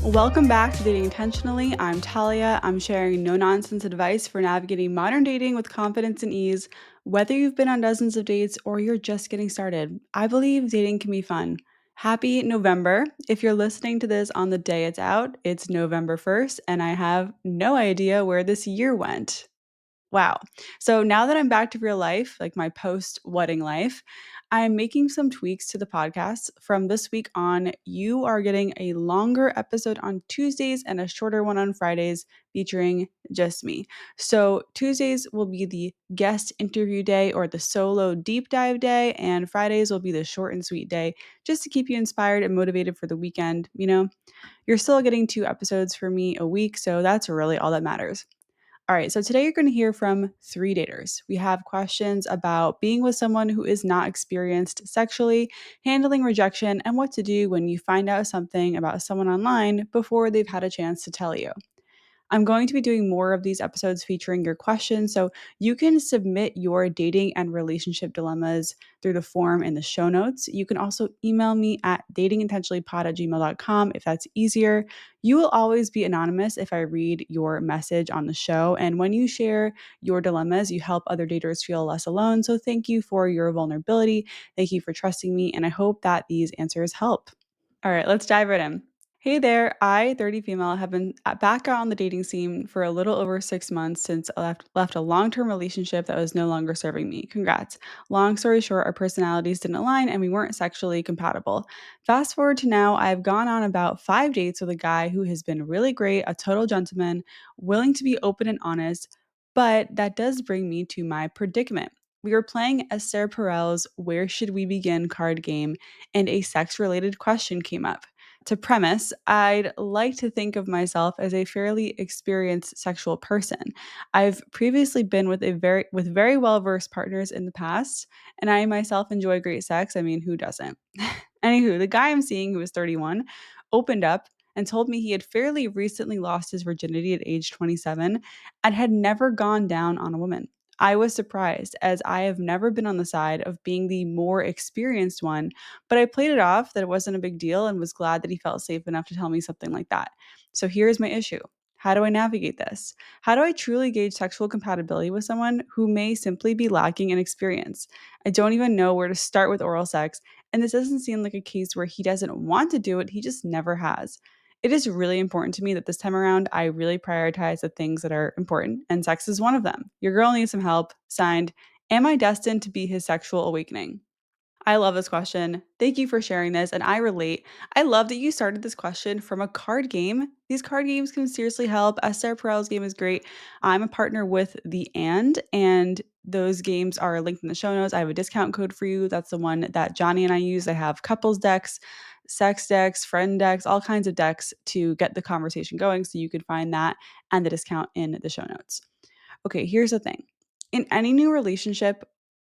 Welcome back to Dating Intentionally. I'm Talia. I'm sharing no nonsense advice for navigating modern dating with confidence and ease. Whether you've been on dozens of dates or you're just getting started, I believe dating can be fun. Happy November. If you're listening to this on the day it's out, it's November 1st, and I have no idea where this year went. Wow. So now that I'm back to real life, like my post wedding life, I'm making some tweaks to the podcast. From this week on, you are getting a longer episode on Tuesdays and a shorter one on Fridays featuring just me. So Tuesdays will be the guest interview day or the solo deep dive day, and Fridays will be the short and sweet day just to keep you inspired and motivated for the weekend. You're still getting 2 episodes from me a week, so that's really all that matters. All right, so today you're going to hear from 3 daters. We have questions about being with someone who is not experienced sexually, handling rejection, and what to do when you find out something about someone online before they've had a chance to tell you. I'm going to be doing more of these episodes featuring your questions, so you can submit your dating and relationship dilemmas through the form in the show notes. You can also email me at datingintentionallypod@gmail.com if that's easier. You will always be anonymous if I read your message on the show, and when you share your dilemmas, you help other daters feel less alone. So thank you for your vulnerability. Thank you for trusting me, and I hope that these answers help. All right, let's dive right in. Hey there, I, 30 female, have been back out on the dating scene for a little over 6 months since I left a long term relationship that was no longer serving me. Congrats. Long story short, our personalities didn't align and we weren't sexually compatible. Fast forward to now, I've gone on about 5 dates with a guy who has been really great, a total gentleman, willing to be open and honest, but that does bring me to my predicament. We were playing Esther Perel's Where Should We Begin card game, and a sex related question came up. To premise, I'd like to think of myself as a fairly experienced sexual person. I've previously been with very well-versed partners in the past, and I myself enjoy great sex. I mean, who doesn't? Anywho, the guy I'm seeing, who is 31, opened up and told me he had fairly recently lost his virginity at age 27 and had never gone down on a woman. I was surprised, as I have never been on the side of being the more experienced one, but I played it off that it wasn't a big deal and was glad that he felt safe enough to tell me something like that. So here's my issue. How do I navigate this? How do I truly gauge sexual compatibility with someone who may simply be lacking in experience? I don't even know where to start with oral sex, and this doesn't seem like a case where he doesn't want to do it, he just never has. It is really important to me that this time around I really prioritize the things that are important, and sex is one of them. Your girl needs some help. Signed, Am I destined to be his sexual awakening? I love this question. Thank you for sharing this, and I relate. I love that you started this question from a card game. These card games can seriously help. Esther Perel's game is great. I'm a partner with the and those games are linked in the show notes. I have a discount code for you. That's the one that Johnny and I use. I have couples decks, sex decks, friend decks, all kinds of decks to get the conversation going. So you can find that and the discount in the show notes. Okay, here's the thing. In any new relationship,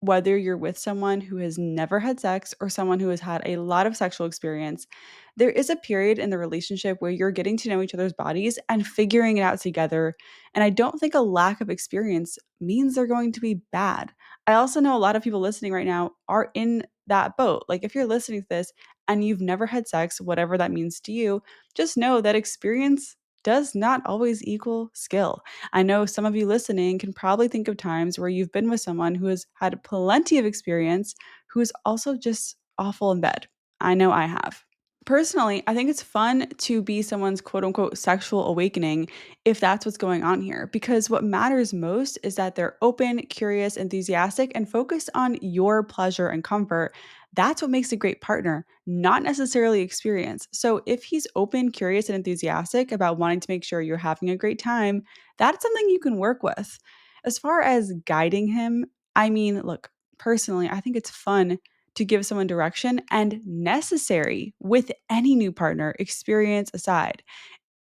whether you're with someone who has never had sex or someone who has had a lot of sexual experience, there is a period in the relationship where you're getting to know each other's bodies and figuring it out together. And I don't think a lack of experience means they're going to be bad. I also know a lot of people listening right now are in that boat. Like, if you're listening to this and you've never had sex, whatever that means to you, just know that experience does not always equal skill. I know some of you listening can probably think of times where you've been with someone who has had plenty of experience who is also just awful in bed. I know I have. Personally, I think it's fun to be someone's quote unquote sexual awakening if that's what's going on here, because what matters most is that they're open, curious, enthusiastic, and focused on your pleasure and comfort. That's what makes a great partner, not necessarily experience. So if he's open, curious, and enthusiastic about wanting to make sure you're having a great time, that's something you can work with. As far as guiding him, I mean, look, personally, I think it's fun to give someone direction and necessary with any new partner, experience aside.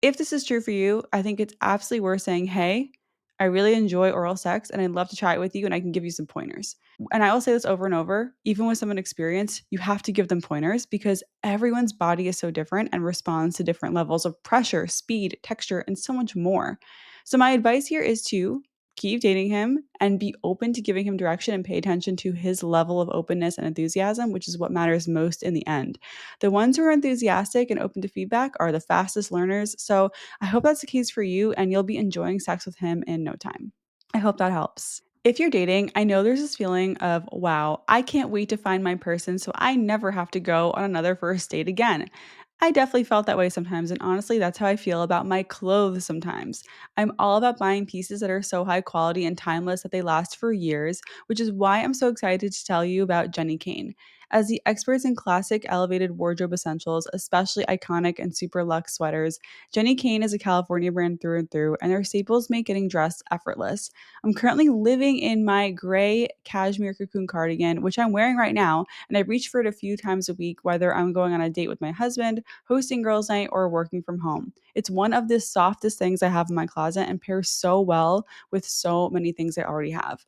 If this is true for you, I think it's absolutely worth saying, hey, I really enjoy oral sex and I'd love to try it with you and I can give you some pointers. And I will say this over and over, even with someone experienced, you have to give them pointers because everyone's body is so different and responds to different levels of pressure, speed, texture, and so much more. So my advice here is to keep dating him and be open to giving him direction and pay attention to his level of openness and enthusiasm, which is what matters most in the end. The ones who are enthusiastic and open to feedback are the fastest learners. So I hope that's the case for you and you'll be enjoying sex with him in no time. I hope that helps. If you're dating, I know there's this feeling of, wow, I can't wait to find my person so I never have to go on another first date again. I definitely felt that way sometimes, and honestly, that's how I feel about my clothes sometimes. I'm all about buying pieces that are so high quality and timeless that they last for years, which is why I'm so excited to tell you about Jenny Kane. As the experts in classic elevated wardrobe essentials, especially iconic and super luxe sweaters, Jenny Kane is a California brand through and through, and their staples make getting dressed effortless. I'm currently living in my gray cashmere cocoon cardigan, which I'm wearing right now, and I reach for it a few times a week, whether I'm going on a date with my husband, hosting girls' night, or working from home. It's one of the softest things I have in my closet and pairs so well with so many things I already have.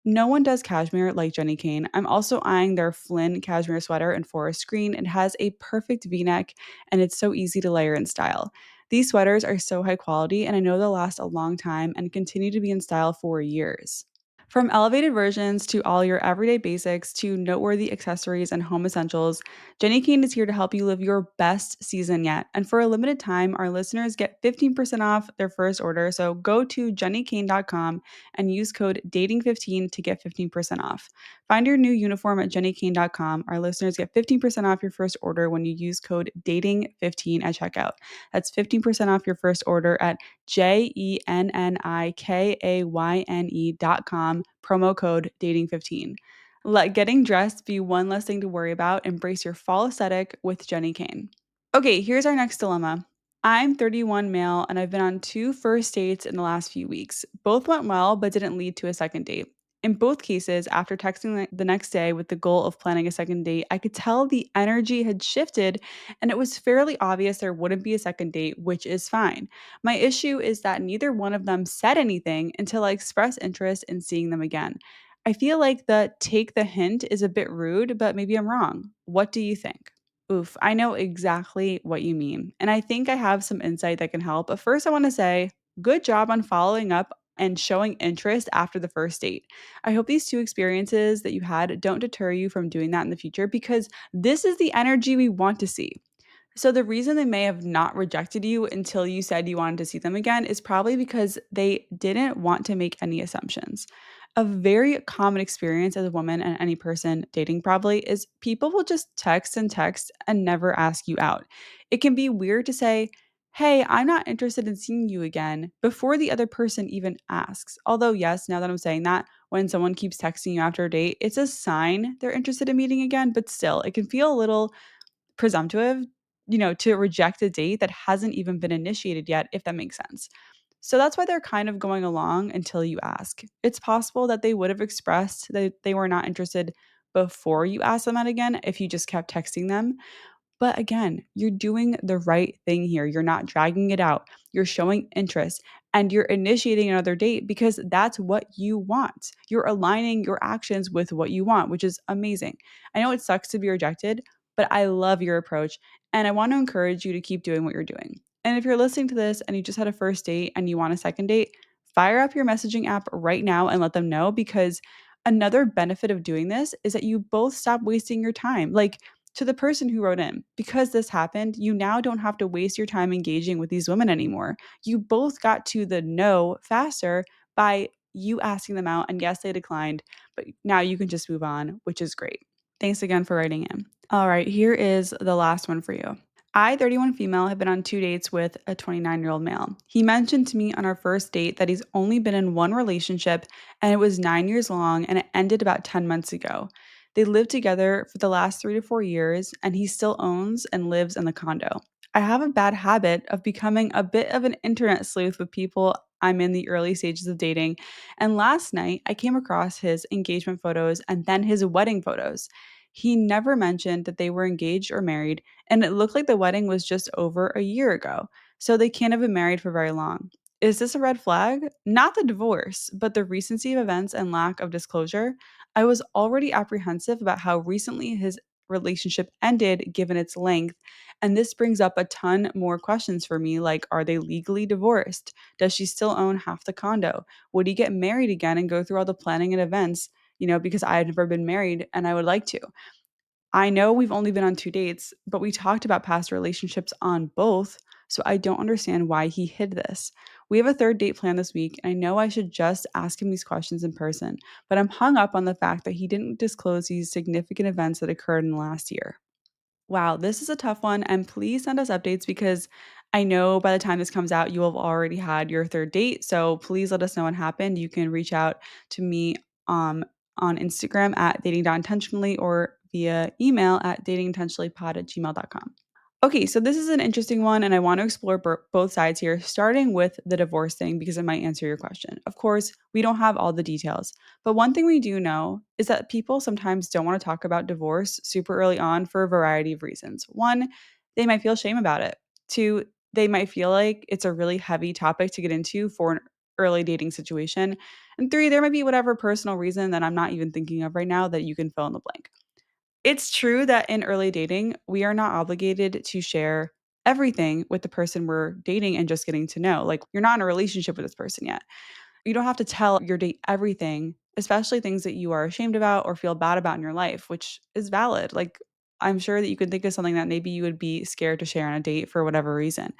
No one does cashmere like Jenny Kane. I'm also eyeing their Flynn cashmere sweater in forest green. It has a perfect v neck and it's so easy to layer in style. These sweaters are so high quality and I know they'll last a long time and continue to be in style for years. From elevated versions to all your everyday basics to noteworthy accessories and home essentials, Jenny Kane is here to help you live your best season yet. And for a limited time, our listeners get 15% off their first order. So go to jennykane.com and use code DATING15 to get 15% off. Find your new uniform at jennykane.com. Our listeners get 15% off your first order when you use code DATING15 at checkout. That's 15% off your first order at JENNIKAYNE.com, promo code dating15. Let getting dressed be one less thing to worry about. Embrace your fall aesthetic with Jenny Kane. Okay, here's our next dilemma. I'm 31 male and I've been on two first dates in the last few weeks. Both went well, but didn't lead to a second date. In both cases, after texting the next day with the goal of planning a second date, I could tell the energy had shifted and it was fairly obvious there wouldn't be a second date, which is fine. My issue is that neither one of them said anything until I expressed interest in seeing them again. I feel like the take the hint is a bit rude, but maybe I'm wrong. What do you think? Oof, I know exactly what you mean. And I think I have some insight that can help. But first, I want to say good job on following up and showing interest after the first date. I hope these two experiences that you had don't deter you from doing that in the future because this is the energy we want to see. So the reason they may have not rejected you until you said you wanted to see them again is probably because they didn't want to make any assumptions. A very common experience as a woman and any person dating probably is people will just text and never ask you out. It can be weird to say, "Hey, I'm not interested in seeing you again," before the other person even asks. Although, yes, now that I'm saying that, when someone keeps texting you after a date, it's a sign they're interested in meeting again, but still, it can feel a little presumptive, to reject a date that hasn't even been initiated yet, if that makes sense. So that's why they're kind of going along until you ask. It's possible that they would have expressed that they were not interested before you asked them out again if you just kept texting them. But again, you're doing the right thing here. You're not dragging it out. You're showing interest and you're initiating another date because that's what you want. You're aligning your actions with what you want, which is amazing. I know it sucks to be rejected, but I love your approach and I want to encourage you to keep doing what you're doing. And if you're listening to this and you just had a first date and you want a second date, fire up your messaging app right now and let them know because another benefit of doing this is that you both stop wasting your time. Like, to the person who wrote in, because this happened, you now don't have to waste your time engaging with these women anymore. You both got to the no faster by you asking them out. And yes, they declined, but now you can just move on, which is great. Thanks again for writing in. All right, here is the last one for you. I, 31 female, have been on two dates with a 29-year-old male. He mentioned to me on our first date that he's only been in one relationship and it was 9 years long and it ended about 10 months ago. They lived together for the last 3 to 4 years and he still owns and lives in the condo. I have a bad habit of becoming a bit of an internet sleuth with people I'm in the early stages of dating. And last night, I came across his engagement photos and then his wedding photos. He never mentioned that they were engaged or married, and it looked like the wedding was just over a year ago, so they can't have been married for very long. Is this a red flag? Not the divorce, but the recency of events and lack of disclosure. I was already apprehensive about how recently his relationship ended given its length. And this brings up a ton more questions for me, like, are they legally divorced? Does she still own half the condo? Would he get married again and go through all the planning and events? Because I had never been married and I would like to. I know we've only been on 2 dates, but we talked about past relationships on both, so I don't understand why he hid this. We have a third date planned this week, and I know I should just ask him these questions in person, but I'm hung up on the fact that he didn't disclose these significant events that occurred in the last year. Wow, this is a tough one, and please send us updates because I know by the time this comes out, you will have already had your third date. So please let us know what happened. You can reach out to me um, on Instagram at dating.intentionally or via email at datingintentionallypod@gmail.com. Okay, so this is an interesting one, and I want to explore both sides here, starting with the divorce thing because it might answer your question. Of course, we don't have all the details, but one thing we do know is that people sometimes don't want to talk about divorce super early on for a variety of reasons. One, they might feel shame about it. Two, they might feel like it's a really heavy topic to get into for an early dating situation. And three, there might be whatever personal reason that I'm not even thinking of right now that you can fill in the blank. It's true that in early dating, we are not obligated to share everything with the person we're dating and just getting to know. Like, you're not in a relationship with this person yet. You don't have to tell your date everything, especially things that you are ashamed about or feel bad about in your life, which is valid. Like, I'm sure that you could think of something that maybe you would be scared to share on a date for whatever reason.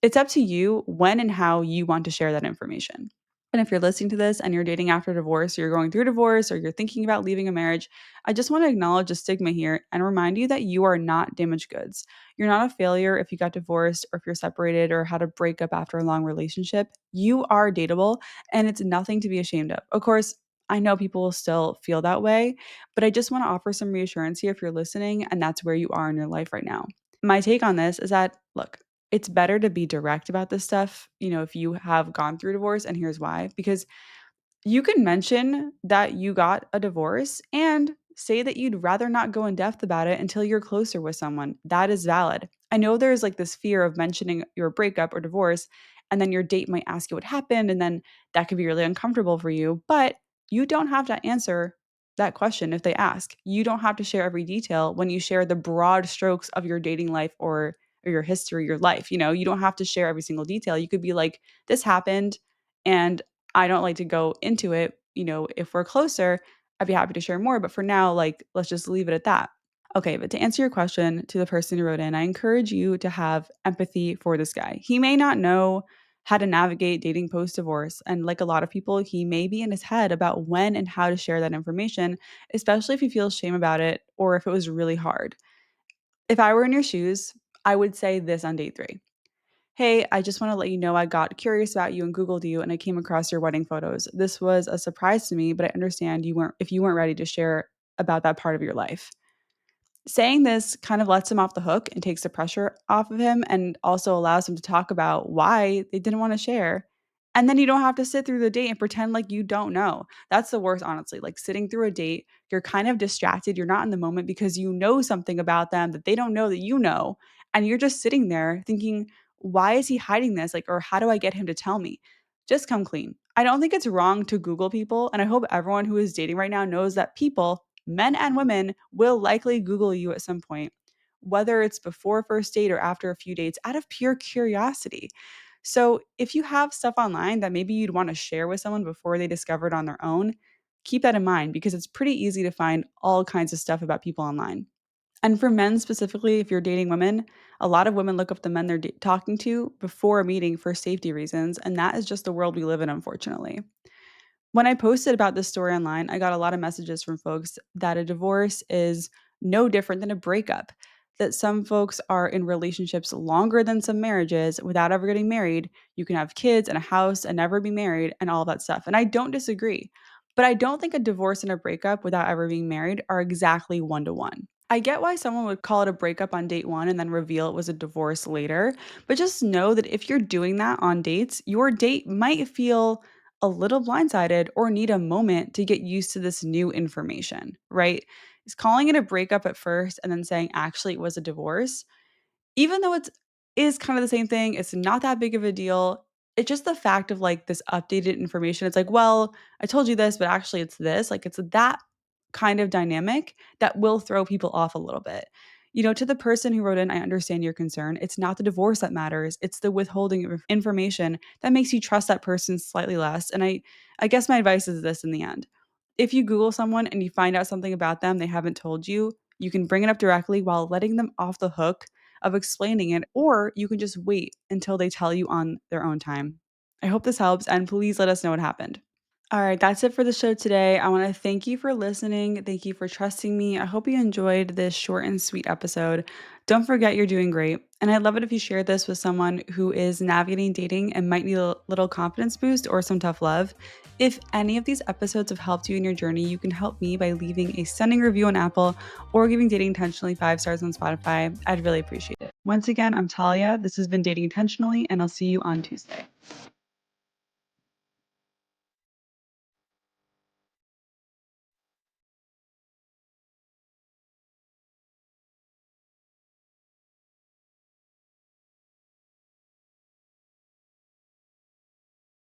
It's up to you when and how you want to share that information. And if you're listening to this and you're dating after divorce, or you're going through divorce, or you're thinking about leaving a marriage, I just want to acknowledge the stigma here and remind you that you are not damaged goods. You're not a failure if you got divorced or if you're separated or had a breakup after a long relationship. You are dateable and it's nothing to be ashamed of. Of course, I know people will still feel that way, but I just want to offer some reassurance here if you're listening and that's where you are in your life right now. My take on this is that, look, it's better to be direct about this stuff, if you have gone through divorce, and here's why. Because you can mention that you got a divorce and say that you'd rather not go in depth about it until you're closer with someone. That is valid. I know there's like this fear of mentioning your breakup or divorce, and then your date might ask you what happened, and then that could be really uncomfortable for you. But you don't have to answer that question if they ask. You don't have to share every detail when you share the broad strokes of your dating life or your history, your life. You don't have to share every single detail. You could be like, this happened, and I don't like to go into it. If we're closer, I'd be happy to share more. But for now, like, let's just leave it at that. Okay, but to answer your question to the person who wrote in, I encourage you to have empathy for this guy. He may not know how to navigate dating post divorce. And like a lot of people, he may be in his head about when and how to share that information, especially if he feels shame about it or if it was really hard. If I were in your shoes, I would say this on date three. Hey, I just want to let you know I got curious about you and Googled you and I came across your wedding photos. This was a surprise to me, but I understand you weren't ready to share about that part of your life. Saying this kind of lets him off the hook and takes the pressure off of him and also allows him to talk about why they didn't want to share. And then you don't have to sit through the date and pretend like you don't know. That's the worst, honestly. Like sitting through a date, you're kind of distracted. You're not in the moment because you know something about them that they don't know that you know. And you're just sitting there thinking, why is he hiding this? Like, or how do I get him to tell me? Just come clean. I don't think it's wrong to Google people. And I hope everyone who is dating right now knows that people, men and women, will likely Google you at some point, whether it's before first date or after a few dates, out of pure curiosity. So if you have stuff online that maybe you'd want to share with someone before they discover it on their own, keep that in mind because it's pretty easy to find all kinds of stuff about people online. And for men specifically, if you're dating women, a lot of women look up the men they're talking to before a meeting for safety reasons. And that is just the world we live in, unfortunately. When I posted about this story online, I got a lot of messages from folks that a divorce is no different than a breakup, that some folks are in relationships longer than some marriages without ever getting married. You can have kids and a house and never be married and all that stuff. And I don't disagree. But I don't think a divorce and a breakup without ever being married are exactly one to one. I get why someone would call it a breakup on date one and then reveal it was a divorce later. But just know that if you're doing that on dates, your date might feel a little blindsided or need a moment to get used to this new information, right? Is calling it a breakup at first and then saying actually it was a divorce, even though it's is kind of the same thing, it's not that big of a deal. It's just the fact of like this updated information. It's like, well, I told you this, but actually it's this. Like it's that kind of dynamic that will throw people off a little bit. To the person who wrote in, I understand your concern. It's not the divorce that matters. It's the withholding of information that makes you trust that person slightly less. And I guess my advice is this in the end. If you Google someone and you find out something about them they haven't told you, you can bring it up directly while letting them off the hook of explaining it, or you can just wait until they tell you on their own time. I hope this helps, and please let us know what happened. All right, that's it for the show today. I want to thank you for listening. Thank you for trusting me. I hope you enjoyed this short and sweet episode. Don't forget you're doing great. And I'd love it if you shared this with someone who is navigating dating and might need a little confidence boost or some tough love. If any of these episodes have helped you in your journey, you can help me by leaving a stunning review on Apple or giving Dating Intentionally 5 stars on Spotify. I'd really appreciate it. Once again, I'm Talia. This has been Dating Intentionally, and I'll see you on Tuesday.